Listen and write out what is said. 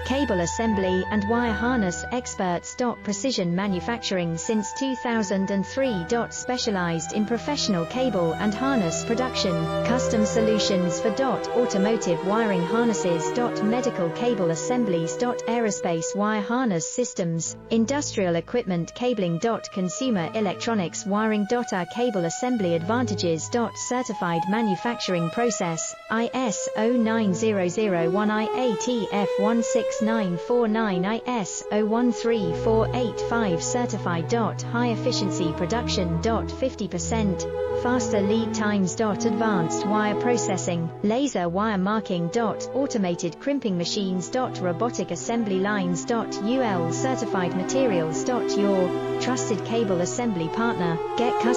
cable assembly and wire harness experts. Precision manufacturing since 2003. Specialized in professional cable and harness production, custom solutions for automotive wiring harnesses. Medical cable assemblies. Aerospace wire harness systems, industrial equipment cabling. Consumer electronics wiring. Our cable assembly advantages. Certified manufacturing process, ISO 9001 IATF 16949 ISO 13485 certified. High efficiency production. 50% faster lead times. Advanced wire processing, laser wire marking. Automated crimping machines. Robotic assembly lines. UL certified materials. Your trusted cable assembly partner. Get custom